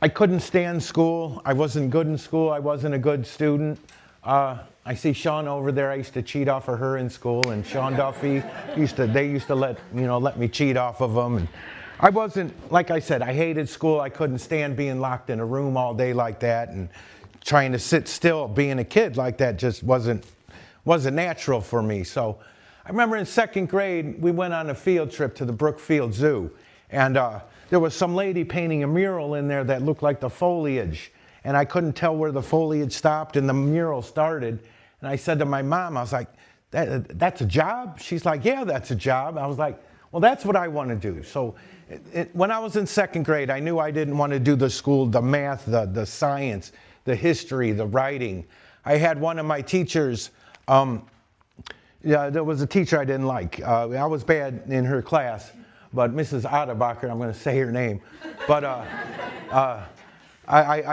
I couldn't stand school. I wasn't good in school. I wasn't a good student. I see Sean over there. I used to cheat off of her in school, and Sean Duffy they used to let me cheat off of them. And I wasn't, like I said, I hated school. I couldn't stand being locked in a room all day like that, and trying to sit still being a kid like that just wasn't natural for me. So I remember in second grade, we went on a field trip to the Brookfield Zoo, and there was some lady painting a mural in there that looked like the foliage, and I couldn't tell where the foliage stopped and the mural started. And I said to my mom, I was like, that's a job? She's like, yeah, that's a job. I was like, well, that's what I want to do. So when I was in second grade, I knew I didn't want to do the school, the math, the science, the history, the writing. I had one of my teachers, there was a teacher I didn't like. I was bad in her class, but Mrs. Adebacher, I'm going to say her name, but I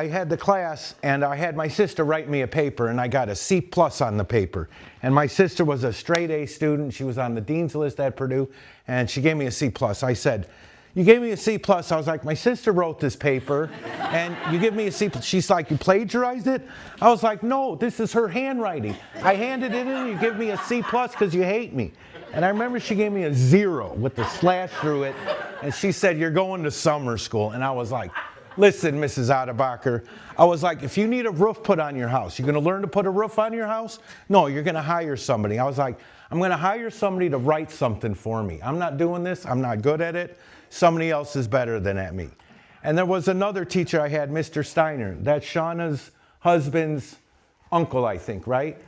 had the class, and I had my sister write me a paper, and I got a C+ on the paper. And my sister was a straight A student. She was on the dean's list at Purdue, and she gave me a C+. I said, you gave me a C+. I was like, my sister wrote this paper, and you give me a C+. She's like, you plagiarized it? I was like, no, this is her handwriting. I handed it in, you give me a C+ because you hate me. And I remember she gave me a 0 with the slash through it, and she said, you're going to summer school. And I was like, listen, Mrs. Adebacher, I was like, if you need a roof put on your house, you're going to learn to put a roof on your house? No, you're going to hire somebody. I was like, I'm going to hire somebody to write something for me. I'm not doing this. I'm not good at it. Somebody else is better than at me. And there was another teacher I had, Mr. Steiner. That's Shauna's husband's uncle, I think, right?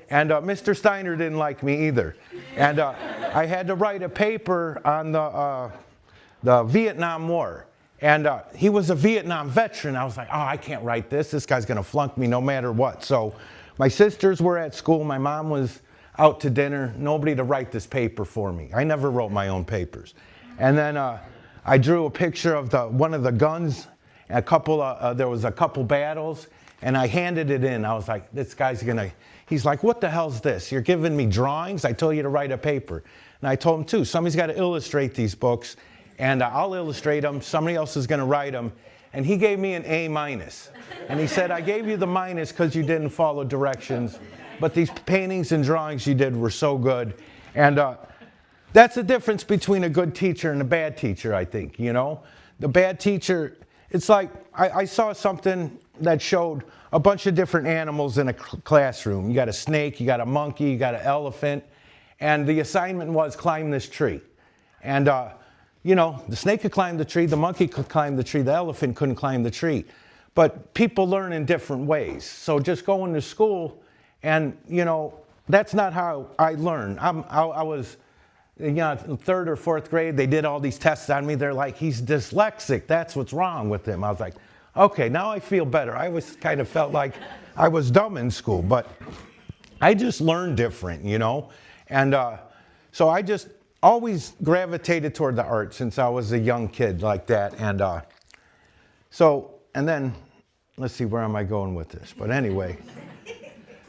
And Mr. Steiner didn't like me either. And I had to write a paper on the Vietnam War. And he was a Vietnam veteran. I was like, oh, I can't write this. This guy's going to flunk me no matter what. So my sisters were at school. My mom was out to dinner. Nobody to write this paper for me. I never wrote my own papers. And then I drew a picture of one of the guns. There was a couple battles. And I handed it in. I was like, this guy's going to... He's like, what the hell's this? You're giving me drawings? I told you to write a paper. And I told him, too, somebody's got to illustrate these books. And I'll illustrate them. Somebody else is going to write them. And he gave me an A-. And he said, I gave you the minus because you didn't follow directions. But these paintings and drawings you did were so good. And that's the difference between a good teacher and a bad teacher, I think, you know. The bad teacher, it's like I saw something that showed a bunch of different animals in a classroom. You got a snake, you got a monkey, you got an elephant. And the assignment was climb this tree. And you know, the snake could climb the tree, the monkey could climb the tree, the elephant couldn't climb the tree. But people learn in different ways. So just going to school and, you know, that's not how I learned. I was, you know, in third or fourth grade, they did all these tests on me. They're like, he's dyslexic. That's what's wrong with him. I was like, okay, now I feel better. I always kind of felt like I was dumb in school, but I just learned different, you know. And so I just always gravitated toward the arts since I was a young kid like that. And and then, let's see, where am I going with this? But anyway,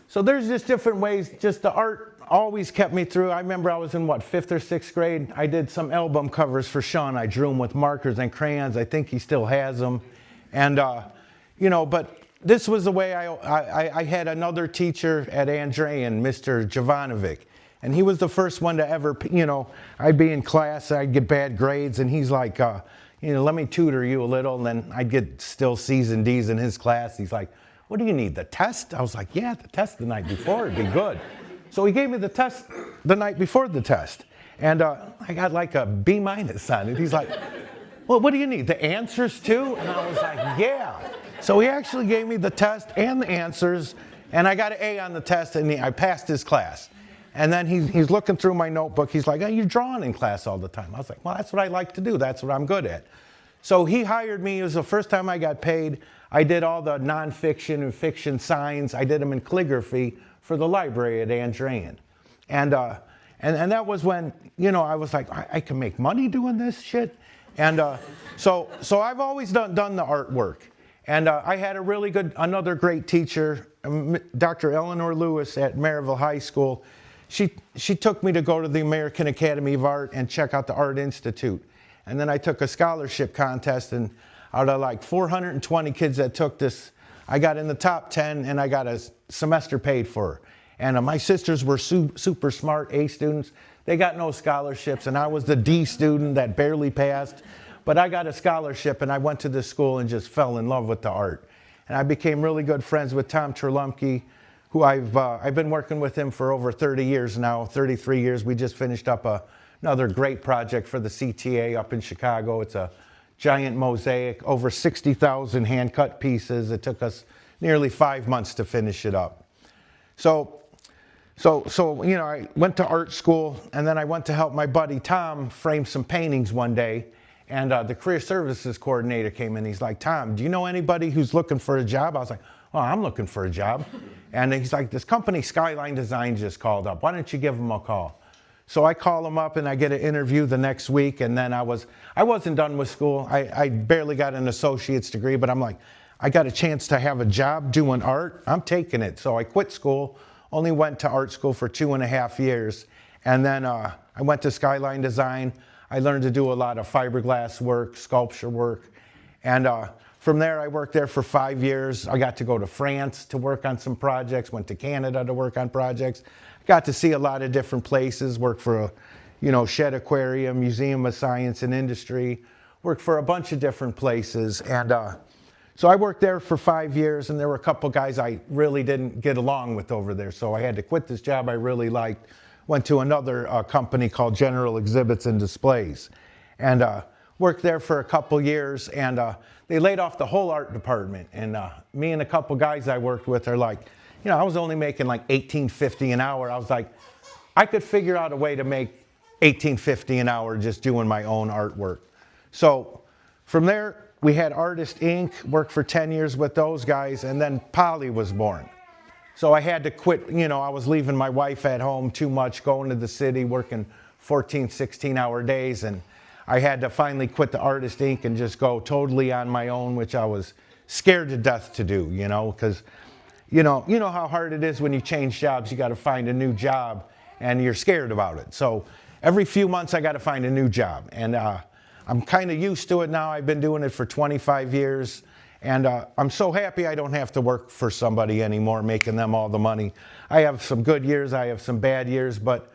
so there's just different ways. Just the art always kept me through. I remember I was in, 5th or 6th grade. I did some album covers for Sean. I drew them with markers and crayons. I think he still has them. And, you know, but this was the way I had another teacher at Andrean, Mr. Jovanovic. And he was the first one to ever, you know, I'd be in class, I'd get bad grades, and he's like, you know, let me tutor you a little, and then I'd get still C's and D's in his class. He's like, what do you need, the test? I was like, yeah, the test the night before would be good. So he gave me the test the night before the test. And I got like a B- on it. He's like, well, what do you need, the answers too? And I was like, yeah. So he actually gave me the test and the answers, and I got an A on the test, and I passed his class. And then he's looking through my notebook. He's like, oh, you're drawing in class all the time. I was like, well, that's what I like to do. That's what I'm good at. So he hired me. It was the first time I got paid. I did all the nonfiction and fiction signs. I did them in calligraphy for the library at Andrean. And that was when, you know, I was like, I can make money doing this shit. And so I've always done the artwork. And I had another great teacher, Dr. Eleanor Lewis at Maryville High School. She took me to go to the American Academy of Art and check out the Art Institute. And then I took a scholarship contest, and Out of like 420 kids that took this, I got in the top 10 and I got a semester paid for. And my sisters were super smart A students. They got no scholarships, and I was the D student that barely passed. But I got a scholarship, and I went to this school and just fell in love with the art. And I became really good friends with Tom Trelumke, who I've been working with him for over 30 years now, 33 years. We just finished up another great project for the CTA up in Chicago. It's a giant mosaic, over 60,000 hand-cut pieces. It took us nearly 5 months to finish it up. So you know, I went to art school, and then I went to help my buddy Tom frame some paintings one day. And the career services coordinator came in. He's like, Tom, do you know anybody who's looking for a job? I was like, oh, I'm looking for a job. And he's like, this company, Skyline Design, just called up. Why don't you give them a call? So I call him up, and I get an interview the next week. And then I wasn't done with school. I barely got an associate's degree, but I'm like, I got a chance to have a job doing art. I'm taking it. So I quit school, only went to art school for 2.5 years. And then I went to Skyline Design. I learned to do a lot of fiberglass work, sculpture work. And from there, I worked there for 5 years. I got to go to France to work on some projects, went to Canada to work on projects. Got to see a lot of different places, worked for a Shed Aquarium, Museum of Science and Industry, worked for a bunch of different places. And so I worked there for 5 years, and there were a couple guys I really didn't get along with over there. So I had to quit this job I really liked. Went to another company called General Exhibits and Displays, and worked there for a couple years, and they laid off the whole art department. And me and a couple guys I worked with are like, I was only making like $18.50 an hour. I was like, I could figure out a way to make $18.50 an hour just doing my own artwork. So from there, we had Artist Inc., worked for 10 years with those guys, and then Polly was born. So I had to quit, I was leaving my wife at home too much, going to the city, working 14, 16-hour days, and I had to finally quit the Artist Inc. and just go totally on my own, which I was scared to death to do, because, you know how hard it is when you change jobs. You got to find a new job, and you're scared about it. So every few months, I got to find a new job, and I'm kind of used to it now. I've been doing it for 25 years. And I'm so happy I don't have to work for somebody anymore, making them all the money. I have some good years, I have some bad years, but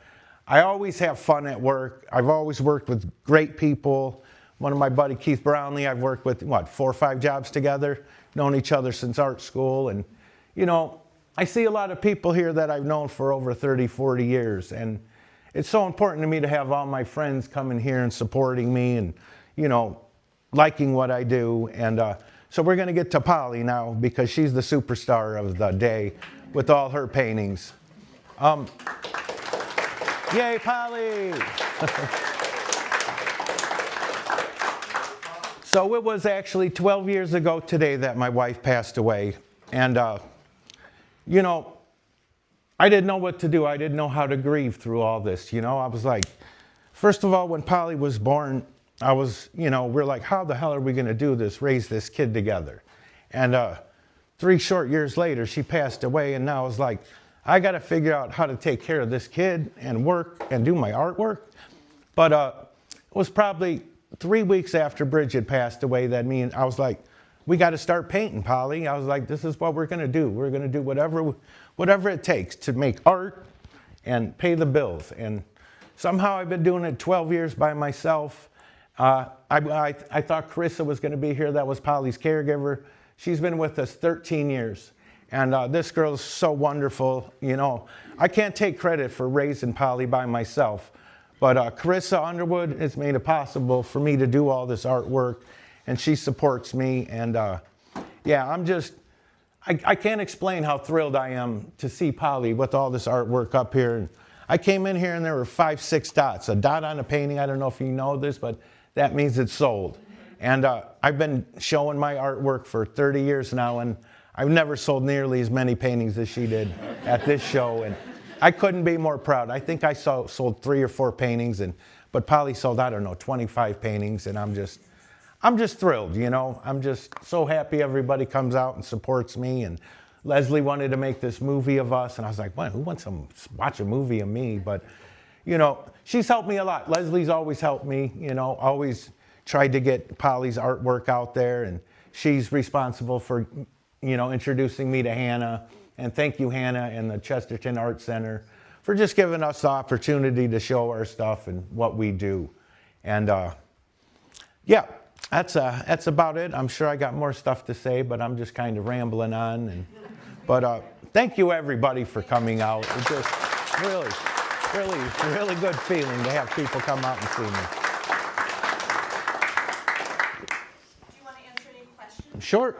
I always have fun at work. I've always worked with great people. One of my buddy, Keith Brownlee, I've worked with, 4 or 5 jobs together, known each other since art school. And, I see a lot of people here that I've known for over 30, 40 years. And it's so important to me to have all my friends coming here and supporting me and, liking what I do. And so we're going to get to Polly now, because she's the superstar of the day with all her paintings. Yay, Polly! So it was actually 12 years ago today that my wife passed away. And, I didn't know what to do. I didn't know how to grieve through all this. I was like, first of all, when Polly was born, I was, we're like, how the hell are we going to do this, raise this kid together? And 3 short years later, she passed away, and now I was like, I got to figure out how to take care of this kid and work and do my artwork. But it was probably 3 weeks after Bridget passed away that I was like, we got to start painting, Polly. I was like, this is what we're going to do. We're going to do whatever it takes to make art and pay the bills. And somehow I've been doing it 12 years by myself. I thought Carissa was going to be here. That was Polly's caregiver. She's been with us 13 years. And this girl is so wonderful. I can't take credit for raising Polly by myself. But Carissa Underwood has made it possible for me to do all this artwork. And she supports me. And yeah, I can't explain how thrilled I am to see Polly with all this artwork up here. And I came in here and there were 5, 6 dots. A dot on a painting, I don't know if you know this, but that means it's sold. And I've been showing my artwork for 30 years now, and I've never sold nearly as many paintings as she did at this show. And I couldn't be more proud. I think I sold 3 or 4 paintings, but Polly sold, 25 paintings, and I'm just thrilled, I'm just so happy everybody comes out and supports me. And Leslie wanted to make this movie of us, and I was like, well, who wants to watch a movie of me? But, she's helped me a lot. Leslie's always helped me, always tried to get Polly's artwork out there, and she's responsible for, introducing me to Hannah. And thank you, Hannah, and the Chesterton Art Center for just giving us the opportunity to show our stuff and what we do. And yeah, that's about it. I'm sure I got more stuff to say, but I'm just kind of rambling on. But thank you, everybody, for coming out. It's just really, really, really good feeling to have people come out and see me. Do you want to answer any questions? Sure.